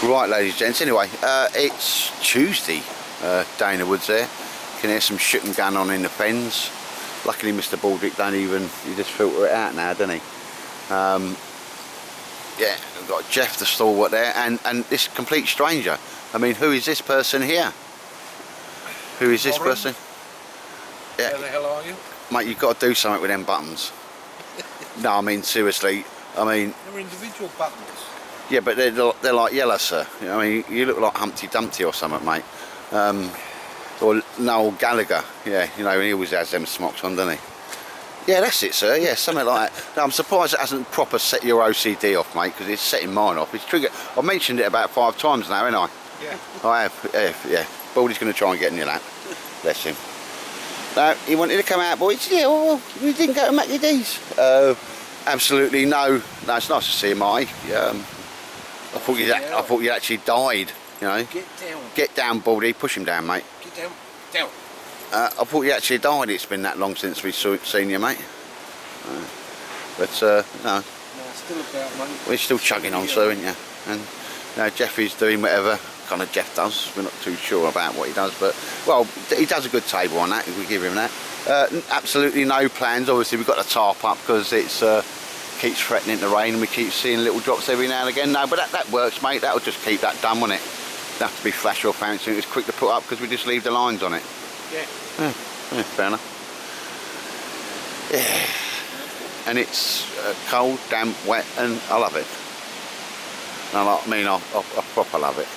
Right, ladies and gents, anyway, it's Tuesday down in the woods there. You can hear some shooting going on in the fens. Luckily Mr. Baldrick don't even, you just filter it out now, doesn't he? Yeah, we've got Jeff the stalwart there and this complete stranger. I mean, who is this person here? Who is this person? Yeah. Where the hell are you? Mate, you've got to do something with them buttons. No, I mean, seriously, I mean... They're individual buttons. Yeah, but they're like yellow, sir. You know, I mean, you look like Humpty Dumpty or something, mate. Or Noel Gallagher. Yeah, you know, he always has them smocks on, doesn't he? Yeah, that's it, sir. Yeah, something like that. No, I'm surprised it hasn't proper set your OCD off, mate, because it's setting mine off. It's triggered. I've mentioned it about 5 times now, haven't I? Yeah. I have. Yeah. Baldy's going to try and get in your lap. Bless him. No, he wanted to come out, boys. Yeah, well, we didn't go to Mackie D's. Absolutely no. No, it's nice to see you, Marty. I thought you actually died, you know. Get down. Get down, Baldy. Push him down, mate. Get down. Down. I thought you actually died. It's been that long since we've seen you, mate. But no. No, still about, mate. We're still chugging on, sir, aren't you? And Jeffy's doing whatever kind of Jeff does. We're not too sure about what he does, but well, he does a good table on that. If we give him that. Absolutely no plans. Obviously, we've got the tarp up because it's. Keeps threatening to rain and we keep seeing little drops every now and again. No, but that works, mate. That'll just keep that done, won't it? Doesn't have to be flash or fancy. It's quick to put up because we just leave the lines on it. Yeah. Yeah, fair enough. Yeah. And it's cold, damp, wet, and I love it. I proper love it.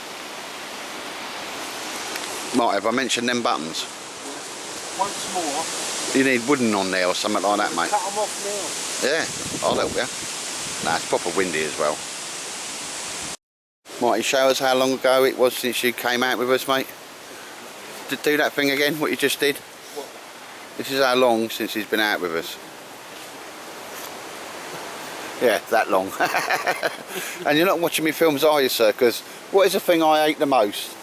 Right, have I mentioned them buttons? Once more. You need wooden on there or something like that, mate. Cut them off now. Yeah, I'll help you. Nah, it's proper windy as well. Marty, show us how long ago it was since you came out with us, mate. Do that thing again, what you just did. What? This is how long since he's been out with us. Yeah, that long. And you're not watching me films, are you, sir? Because what is the thing I hate the most?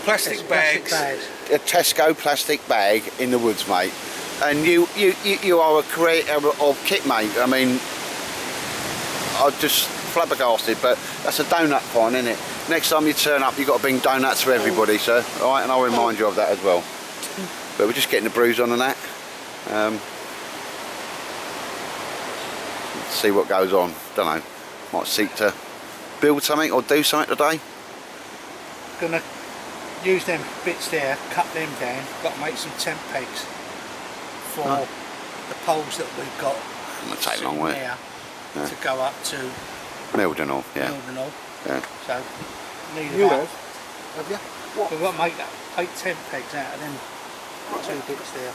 Plastic bags. A Tesco plastic bag in the woods, mate. And you are a creator of kit, mate. I mean, I'm just flabbergasted, but that's a donut fine, isn't it? Next time you turn up, you've got to bring donuts for everybody, sir. All right, and I'll remind you of that as well. But we're just getting the bruise on and that. Let's see what goes on. Don't know. Might seek to build something or do something today. Gonna use them bits there, cut them down. Got to make some tent pegs for the poles that we've got. It'll take long, won't it? Yeah. To go up to Mildenhall, yeah. Mildenhall. Yeah. So need You about. have you? We've got to make 8 tent pegs out of them 2 bits there.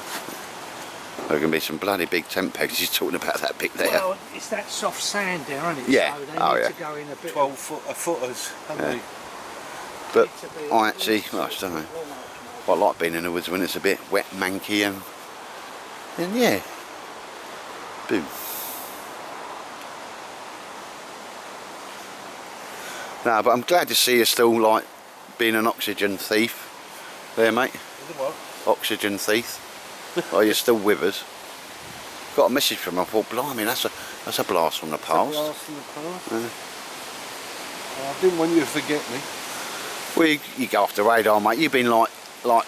There are going to be some bloody big tent pegs. You're talking about that bit there. Well, it's that soft sand there, isn't it? Yeah. So they need to go in a bit. 12-footers, haven't Yeah. they? But I actually, well, I don't know. I like being in the woods when it's a bit wet, manky, and yeah, boom. No, but I'm glad to see you still like being an oxygen thief, there, mate. What? Oxygen thief. Oh, you're still with us. Got a message from him. I thought, blimey, that's a blast from the past. Blast from the past. Yeah. I didn't want you to forget me. Well, you go off the radar, mate. You've been like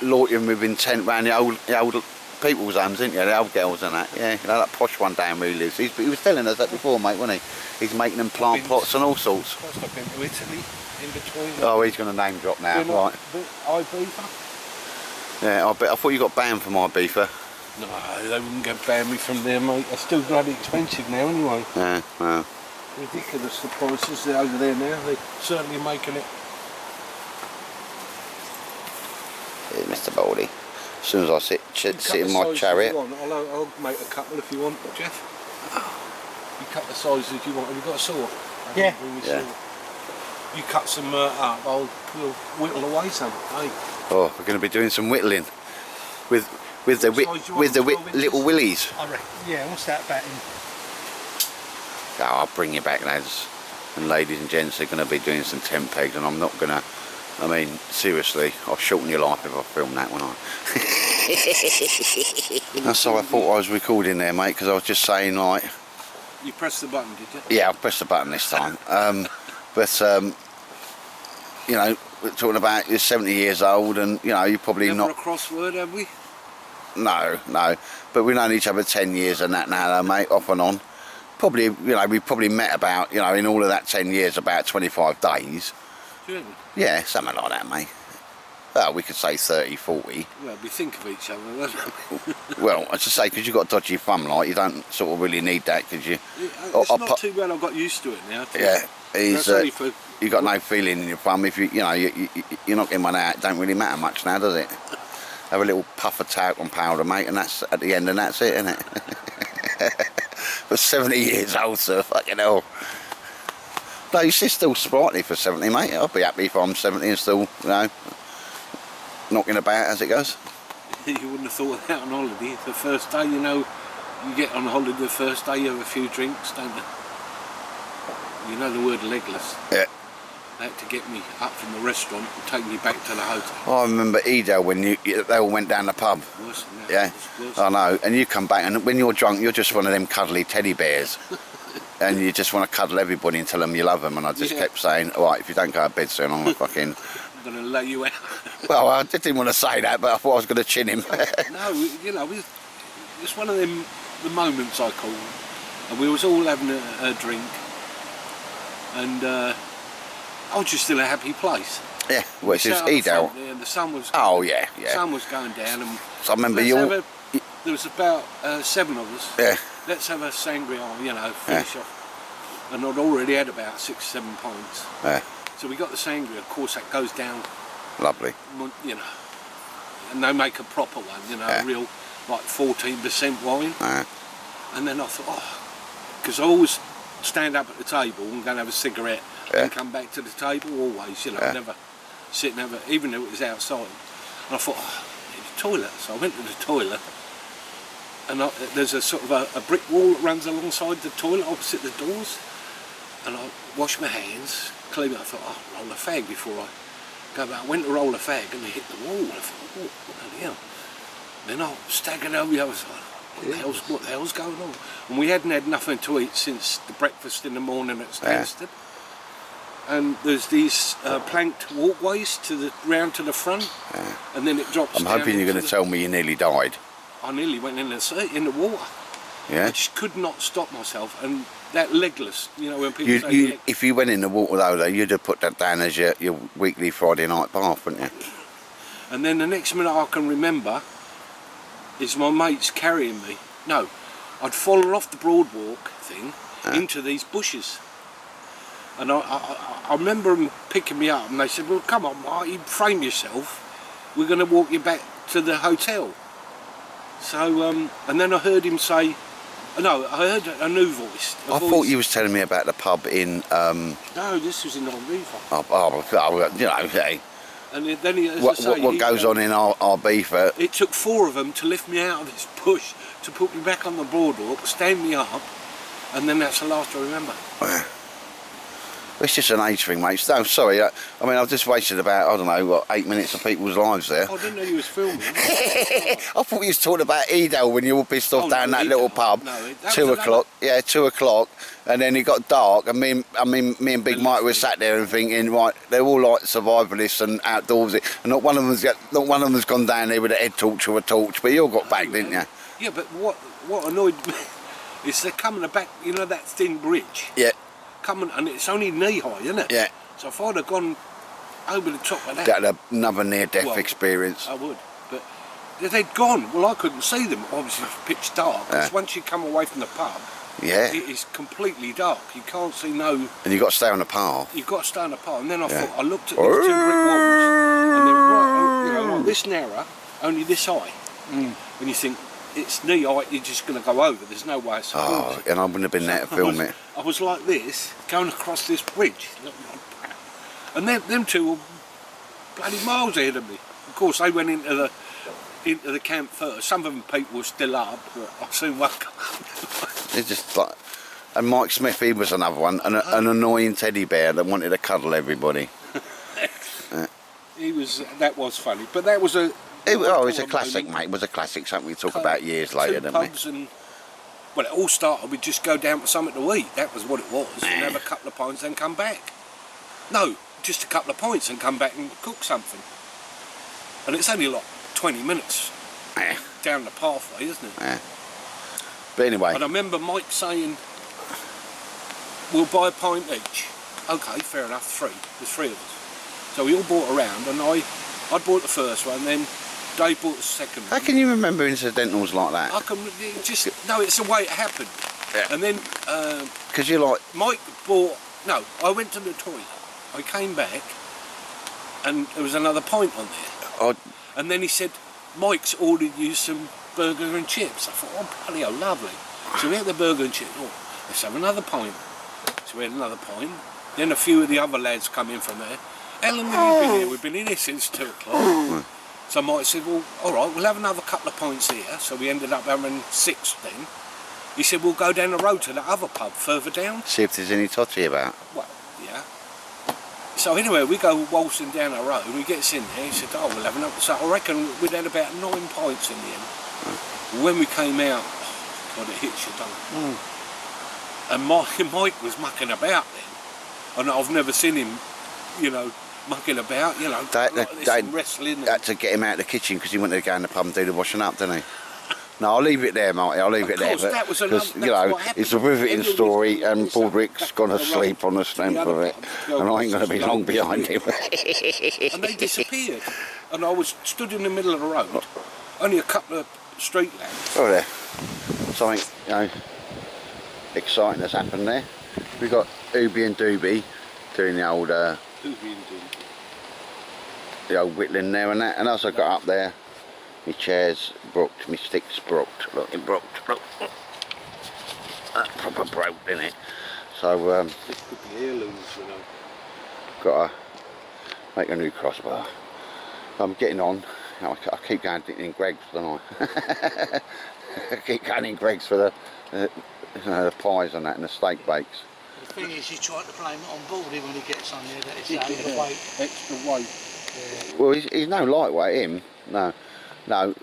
loitering with intent round the old people's homes, didn't you? The old girls and that. Yeah, you know, that posh one down where he lives. He was telling us that before, mate, wasn't he? He's making them plant plots and all sorts. First I've been to Italy, in between. Oh, he's going to name drop now, right? Ibiza? Yeah, I thought you got banned from Ibiza. No, they wouldn't go ban me from there, mate. They're still bloody expensive now, anyway. Yeah, well. Ridiculous the prices they're over there now. They're certainly making it. Here's Mr. Baldy. As soon as I sit in my chariot. I'll make a couple if you want, Jeff. You cut the sizes you want. Have you got a saw? Yeah. Yeah. You cut some up, we'll whittle away some. Hey. Oh, we're going to be doing some whittling with the little willies. I reckon. Yeah, what's that about? Oh, I'll bring you back, lads and ladies and gents. They're going to be doing some tent pegs, and I'm not going to. I mean, seriously, I'll shorten your life if I film that one. That's how I thought I was recording there, mate, because I was just saying, like... You pressed the button, did you? Yeah, I pressed the button this time. But you know, we're talking about you're 70 years old, and you know you're probably Never not. a crossword, have we? No, no. But we've known each other 10 years and that now, though, mate, off and on. Probably, you know, we probably met about, you know, in all of that 10 years, about 25 days. Really? Yeah, something like that, mate. Well, we could say 30, 40. Well, we think of each other, don't we? Well, as I say, because you've got a dodgy thumb, like, you don't sort of really need that, because you... It's not too bad, I've got used to it now. Yeah, That's only for... you've got no feeling in your thumb. If you know, you're knocking one out, it don't really matter much now, does it? Have a little puff of talcum powder, mate, and that's at the end, and that's it, isn't it? But 70 years old, sir, fucking hell. No, you're still sprightly for 70, mate. I'll be happy if I'm 70 and still, you know, knocking about as it goes. You wouldn't have thought of that on holiday. The first day, you know, you get on holiday the first day, you have a few drinks, don't you? You know the word legless. Yeah. They had to get me up from the restaurant and take me back to the hotel. I remember Edel when they all went down the pub. Worse than that. Yeah, Worse. I know. And you come back, and when you're drunk, you're just one of them cuddly teddy bears. And you just want to cuddle everybody and tell them you love them. And I just kept saying, all right, if you don't go to bed soon, I'm fucking... I'm going to lay you out. Well, I didn't want to say that, but I thought I was going to chin him. No, you know, it's one of them, the moments I call. And we was all having a drink. And I was just in a happy place. Yeah, which is Edel. The sun was... Oh, yeah, yeah. The sun was going down. And So I remember there was about 7 of us. Yeah. Let's have a sangria, you know, finish off. And I'd already had about 6 or 7 pints. Yeah. So we got the sangria, of course that goes down, Lovely. you know, and they make a proper one, you know, Yeah. real, like 14% wine. Yeah. And then I thought, oh, because I always stand up at the table and go and have a cigarette and come back to the table, always, you know, never sit and have a, even though it was outside. And I thought, oh, I need a toilet. So I went to the toilet, and there's a sort of a brick wall that runs alongside the toilet opposite the doors. And I washed my hands, cleaned it. I thought, oh, roll a fag before I go back. I went to roll a fag and it hit the wall. I thought, oh, what the hell? Then I staggered over the other side. What the hell's going on? And we hadn't had nothing to eat since the breakfast in the morning at Stansted. And there's these planked walkways round to the front, and then it drops I'm down. hoping you're going to tell me you nearly died. I nearly went in the water. Yeah. I just could not stop myself, and that legless, you know, when people say leg. If you went in the water though, you'd have put that down as your weekly Friday night bath, wouldn't you? And then the next minute I can remember is my mates carrying me. No, I'd fallen off the Broadwalk thing into these bushes. And I remember them picking me up, and they said, well, come on, Marty, frame yourself. We're going to walk you back to the hotel. So, and then I heard him say, no, I heard a new voice. I thought you was telling me about the pub in... No, this was in Ibiza. You know, hey. And then he, as What I say, what goes on in Ibiza? It took 4 of them to lift me out of this bush, to put me back on the boardwalk, stand me up, and then that's the last I remember. It's just an age thing, mate. No, sorry. I mean, I've just wasted about, I don't know, what, 8 minutes of people's lives there. I didn't know you was filming. I thought you was talking about Edel when you were pissed off down that little pub. No, that 2 o'clock. Yeah, 2 o'clock. And then it got dark, and me and Big Mike were sat there and thinking, right, they're all like survivalists and outdoorsy, and not one of them's gone down there with a head torch or a torch. But you all got back, didn't you? Yeah, but what annoyed me is they're coming back. You know that thin bridge. Yeah. Coming, and it's only knee high, isn't it? Yeah. So if I'd have gone over the top of that, That another near-death experience. I would. But they'd gone. Well, I couldn't see them. Obviously, it's pitch dark. Because once you come away from the pub, Yeah. it is completely dark. You can't see no. And you got to stay on the path. You've got to stay on the path. And then I thought, I looked at these 2 brick walls, and they're right, you know, like this narrow, only this high. And you think, it's knee height, you're just going to go over. There's no way of supporting. Oh, and I wouldn't have been there to film it. I was like this, going across this bridge. And them 2 were bloody miles ahead of me. Of course, they went into the camp first. Some of them people were still up, but I soon woke up. It's just like... And Mike Smith, he was another one, an annoying teddy bear that wanted to cuddle everybody. That was funny, but that was a... it's a classic, mate. It was a classic, something we talk about years later, didn't we? And, well, it all started with just go down for something to eat. That was what it was. And have a couple of pints, then come back. No, just a couple of points and come back and cook something. And it's only like 20 minutes down the pathway, isn't it? Yeah. But anyway. And I remember Mike saying, we'll buy a pint each. Okay, fair enough, 3. There's 3 of us. So we all bought around, and I bought the first one, then Dave bought the second one. How can you remember incidentals like that? I can just, no, it's the way it happened. Yeah. And then Because you're like, Mike bought, no, I went to the toilet. I came back, and there was another pint on there. And then he said, Mike's ordered you some burger and chips. I thought, oh, bloody hell, lovely. So we had the burger and chips. Oh, let's have another pint. So we had another pint. Then a few of the other lads come in from there. How long have you been here? We've been in here since 2 o'clock. So Mike said, well, all right, we'll have another couple of pints here. So we ended up having 6 then. He said, we'll go down the road to the other pub further down. see if there's any totty about. Well, yeah. So anyway, we go waltzing down the road, we gets in there, he said, oh, we'll have another. So I reckon we'd had about 9 pints in the end. When we came out, oh, God, it hits you, don't it? And Mike was mucking about then. And I've never seen him, you know, mucking about, you know, wrestling. Had to get him out of the kitchen because he wanted to go in the pub and do the washing up, didn't he? No, I'll leave it there, Marty. I'll leave it there. That was another, you know, it's a riveting story, and Baldrick's gone to sleep on the strength of it, and I ain't going to be long behind him. And they disappeared, and I was stood in the middle of the road, only a couple of street lamps. Oh, there. Something, you know, exciting has happened there. We've got Ooby and Doobie doing the old, whittling there and that, and as I got up there, my chair's brooked, my stick's brooked. Look, it brooked. Look. That proper broke, didn't it? So, This could be heirlooms, you know. got to make a new crossbar. I'm getting on. You know, I keep going in Greg's, don't I? I keep going in Greg's for the pies and that, and the steak bakes. The thing is, he's trying to blame it on Baldy when he gets on there, that it's weight. Extra weight. Yeah. Well, he's no lightweight, him. No,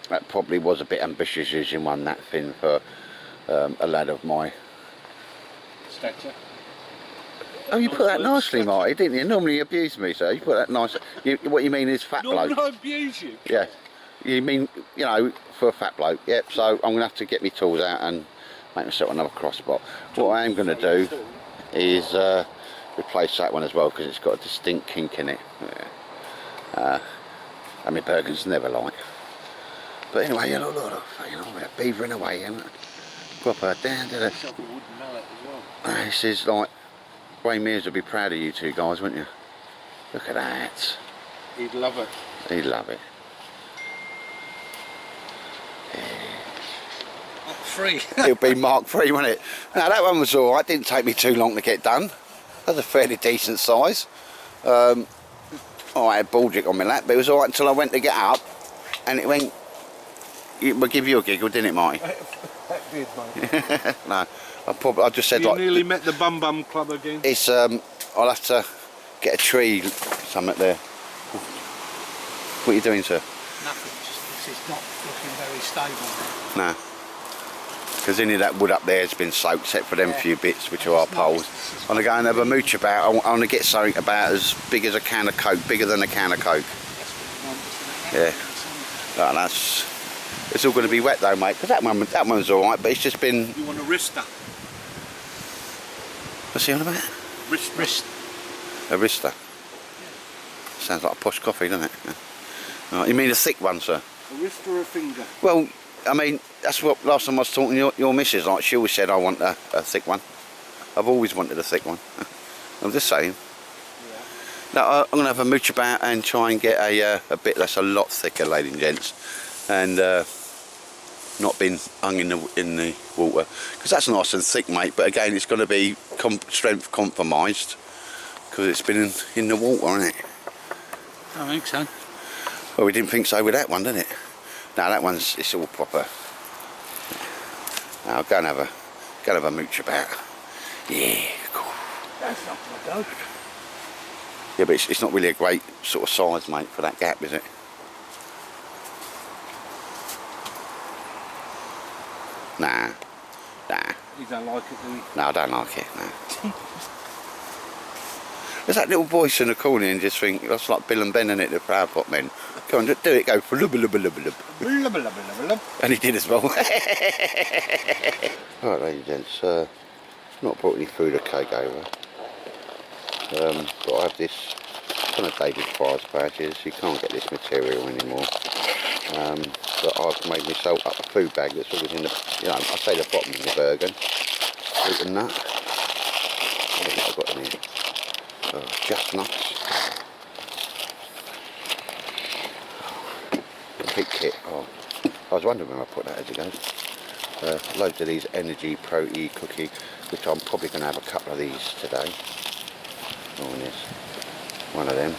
that probably was a bit ambitious using one that thin for a lad of my Stature. Oh, you put that nicely, Marty, didn't you? Normally you abuse me, so you put that nice. What you mean is fat bloke. No, I abuse you. Yeah, you mean, you know, for a fat bloke. Yep. So I'm gonna have to get my tools out and make myself another crossbar. What I am gonna do is replace that one as well because it's got a distinct kink in it. Yeah. I mean, burgers never like. But anyway, you know, we're beavering away, haven't we? Proper down to the. This is like, Wayne Mears would be proud of you two guys, wouldn't you? Look at that. He'd love it. He'd love it. Mark 3. It'll be Mark 3, won't it? Now that one was alright, didn't take me too long to get done. That's a fairly decent size. I had Baldrick on my lap, but it was alright until I went to get up and it went. It would give you a giggle, didn't it, Marty? That did, mate. No, I just said you like. nearly met the Bum Bum Club again. It's I'll have to get a tree, something there. What are you doing, sir? Nothing, just this is not looking very stable. No. Because any of that wood up there has been soaked, except for them few bits, which are our poles. I'm going to go and have a mooch about. I want to get something about as big as a can of Coke, bigger than a can of Coke. Yeah. No, that's. It's all going to be wet though, mate. Because that one's all right, but it's just been. You want a wrister? What's he on about? Wrist. A wrister. Yeah. Sounds like a posh coffee, doesn't it? Yeah. Right, you mean a thick one, sir? A wrist or a finger? Well, I mean, that's what last time I was talking to your missus, like she always said I want a thick one. I've always wanted a thick one. I'm just saying. Yeah. Now I'm going to have a mooch about and try and get a bit that's a lot thicker, ladies and gents, and not been hung in the water, because that's nice and thick, mate. But again, it's going to be strength compromised because it's been in the water, isn't it? I think so. Well, we didn't think so with that one, didn't it? No, that one's, it's all proper. Now I'll go and have a mooch about. Yeah, cool. That's not going to go. Yeah, but it's not really a great sort of size, mate, for that gap, is it? Nah. You don't like it, do you? No, I don't like it, no. There's that little voice in the corner and just think, that's like Bill and Ben in it, the Proud Pop Men. Come on, do it, go. And he did as well. Right, ladies and gents, not brought any food or cake over. But I have this kind of David Fry's badges. You can't get this material anymore. But I've made myself up a food bag that's always in the, you know, I say the bottom of the Bergen. Fruit and nut. I don't know what I've got in here. Just nuts. Complete kit. Oh, I was wondering when I put that as it goes. Loads of these energy protein cookie, which I'm probably going to have a couple of these today. Oh, and there's one of them.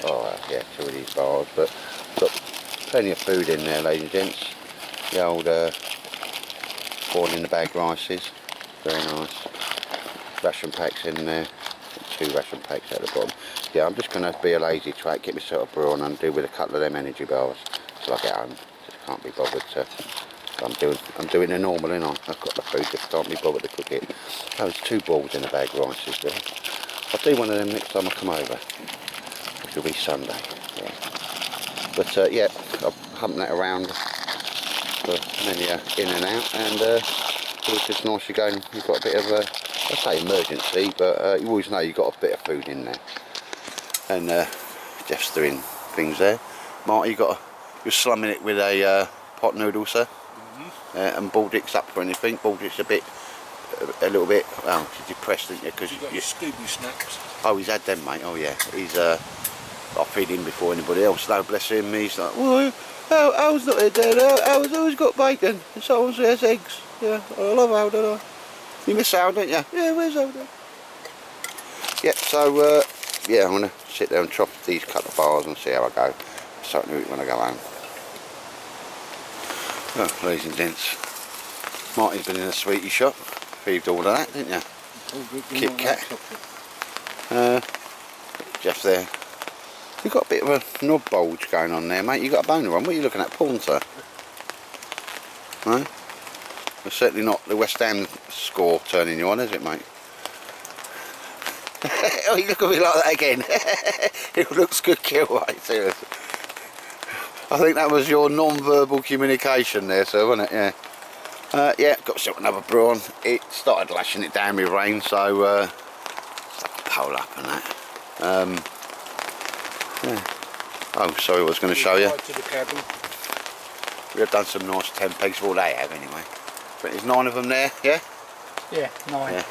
Oh, yeah, 2 of these bars, but got plenty of food in there, ladies and gents. The old 4 in the bag rices, very nice. Ration packs in there, 2 ration packs at the bottom. Yeah, I'm just going to be a lazy twat, get myself a brew on and do with a couple of them energy bars till I get home. Just can't be bothered to. I'm doing the normal, and I've got the food, just can't be bothered to cook it. Oh, there's 2 balls in the bag rices there. I'll do one of them next time I come over, which will be Sunday. Yeah. But yeah, I'll hump that around for many in and out, and it's just nice you go and you've got a bit of a, I say emergency, but you always know you've got a bit of food in there. And Jeff's doing things there. Marty, you're slumming it with a pot noodle, sir. And Baldrick's up for anything. Baldrick's a little bit, well, he's depressed, isn't he? Because you got your Scooby snacks. Oh, he's had them, mate. Oh yeah, he's I feed him before anybody else. No, bless him. He's like, well, Al's not here, Dad. Al's always got bacon, and someone has eggs. Yeah, I love Al, don't I? You miss Al, don't you? Yeah, where's Al? Yeah, so yeah, I'm gonna sit there and chop these couple of bars and see how I go. Something to eat when I go home. Oh, ladies and gents, Marty's been in a sweetie shop. Thieved all of that, didn't you? Kit Kat. Jeff there. You've got a bit of a knob bulge going on there, mate. You got a boner on. What are you looking at? Porn, sir? No? It's certainly not the West Ham score turning you on, is it, mate? Oh, you look at me like that again. It looks good, kill, mate. Seriously. I think that was your non-verbal communication there, sir, wasn't it? Yeah. Yeah, got myself another brew on. It started lashing it down with rain, so stuck the pole up and that. Yeah. Oh, sorry, I was going to show you. To the cabin. We have done some nice 10 pegs. Well, they have anyway. But there's 9 of them there, yeah? Yeah, 9. Yeah.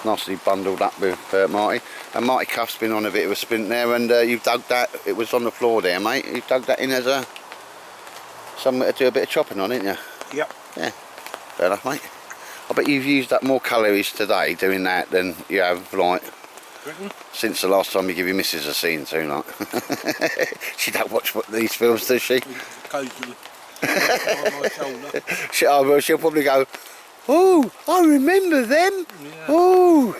Nicely bundled up with Marty. And Marty Cuff's been on a bit of a sprint there, and you've dug that. It was on the floor there, mate. You've dug that in as somewhere to do a bit of chopping on, didn't you? Yep. Yeah. Fair enough, mate. I bet you've used up more calories today doing that than you have, like, since the last time you give your missus a scene too, like. She don't watch these films, does she? Occasionally. On my shoulder. She'll probably go, oh, I remember them. Yeah. Oh.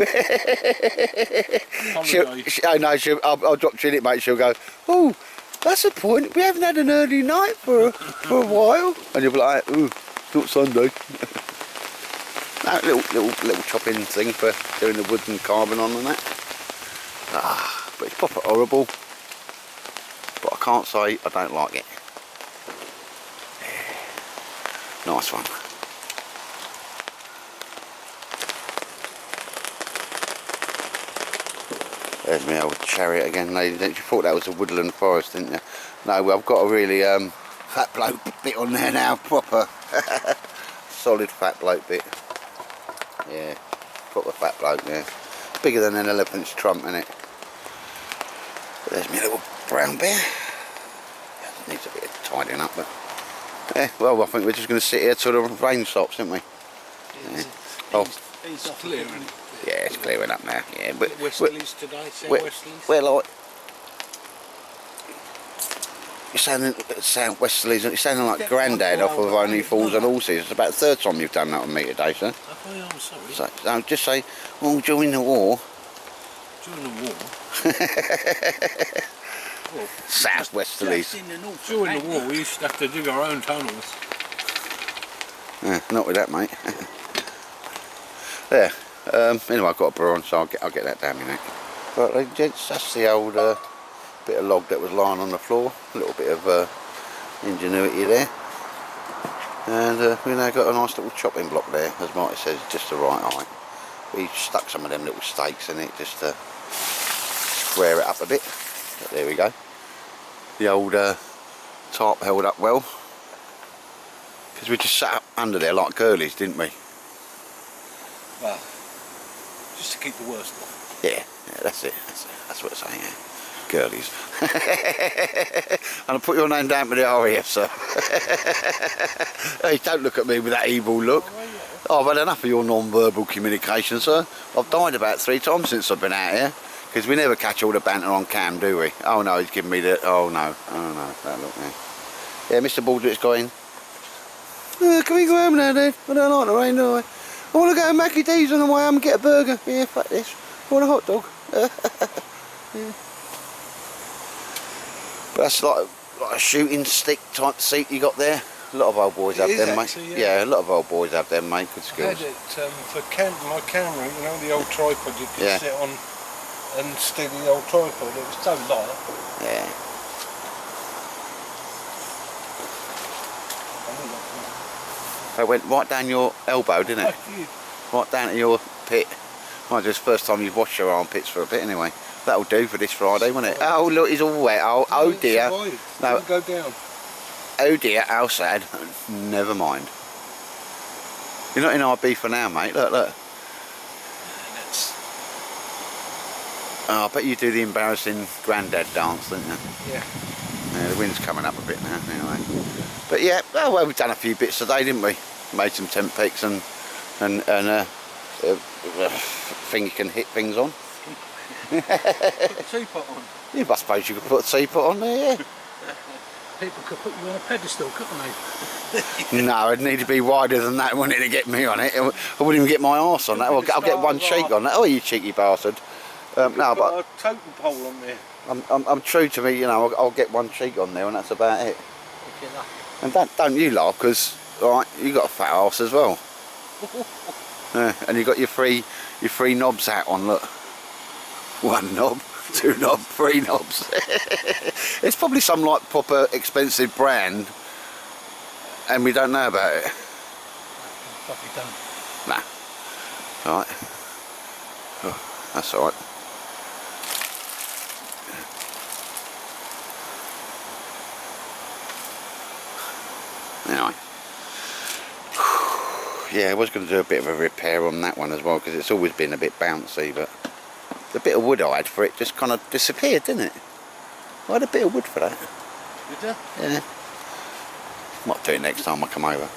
I'll drop you in it, mate. She'll go, oh, that's the point. We haven't had an early night for a while. And you'll be like, ooh, not Sunday. No, little chopping thing for doing the wood and carbon on and that. Ah, but it's proper horrible. But I can't say I don't like it. Nice one. There's my old chariot again, ladies. You thought that was a woodland forest, didn't you? No, well, I've got a really fat bloke bit on there now, proper. Solid fat bloke bit. Yeah, proper fat bloke, yeah. Bigger than an elephant's trump, innit? But there's my little brown bear. Needs a bit of tidying up, but yeah, well, I think we're just going to sit here till the rain stops, aren't we? Yeah. It's clear, isn't it? Yeah, it's clearing up now. Yeah, but Westerlies today, South Westerlies. We're like, you're sounding Westerlies. You're sounding like Grandad off of Only Fools and Horses. It's about the 3rd time you've done that on me today, sir. Oh, I'm sorry. So just say, well, during the war. During the war. Well, South Westerlies. During the war, we used to have to dig our own tunnels. Yeah, not with that, mate. Yeah. Anyway, I've got a brew on, so I'll get that down my neck. Right then, gents, that's the old bit of log that was lying on the floor. A little bit of ingenuity there. And we've now got a nice little chopping block there, as Marty says, just the right height. We stuck some of them little stakes in it just to square it up a bit. But there we go. The old tarp held up well, because we just sat up under there like girlies, didn't we? Well, just to keep the worst off. Yeah, that's it. That's what it's saying. Yeah. Girlies. And I'll put your name down for the RAF, sir. Hey, don't look at me with that evil look. Oh, I've had enough of your non-verbal communication, sir. I've died about 3 times since I've been out here, because we never catch all the banter on cam, do we? Oh no, he's giving me the... oh no, that look there. Yeah, Mr. Baldrick's going, can we go home now, Dad? I don't like the rain, do I? I want to go to Mackie D's on the way home and get a burger. Yeah, fuck this. I want a hot dog. Yeah. But that's like a shooting stick type seat you got there. A lot of old boys have them, mate. Yeah, a lot of old boys have them, mate. Good skills. I had it for my camera, you know, the old tripod you could sit on and steady the old tripod. It was so light. Yeah. It went right down your elbow, didn't it? Right down to your pit. Well, just first time you've washed your armpits for a bit anyway. That'll do for this Friday, won't it? Oh look, he's all wet. Oh dear. No. Go down. Oh dear, how sad. Never mind. You're not in RB for now, mate. Look, look. Oh, I bet you do the embarrassing granddad dance, don't you? Yeah. Yeah, the wind's coming up a bit now, anyway. But yeah, well, we've done a few bits today, didn't we? Made some tent peaks and thing you can hit things on. Put a teapot on. Yeah, I suppose you could put a teapot on there, yeah. People could put you on a pedestal, couldn't they? No, it'd need to be wider than that, wouldn't it, to get me on it? I wouldn't even get my arse on that. I'll get one cheek on that. Oh, you cheeky bastard. No, but a totem pole on there. I'm true to me, you know. I'll get one cheek on there, and that's about it. And don't you laugh, because right, you got a fat arse as well. And you got your three knobs hat on. Look, 1 knob, 2 knob, 3 knobs. It's probably some like proper expensive brand, and we don't know about it. Probably don't. Nah. All right. Oh, that's all right. Anyway. Yeah, I was going to do a bit of a repair on that one as well, because it's always been a bit bouncy, but the bit of wood I had for it just kind of disappeared, didn't it? I had a bit of wood for that. Did you? Yeah. Might do it next time I come over.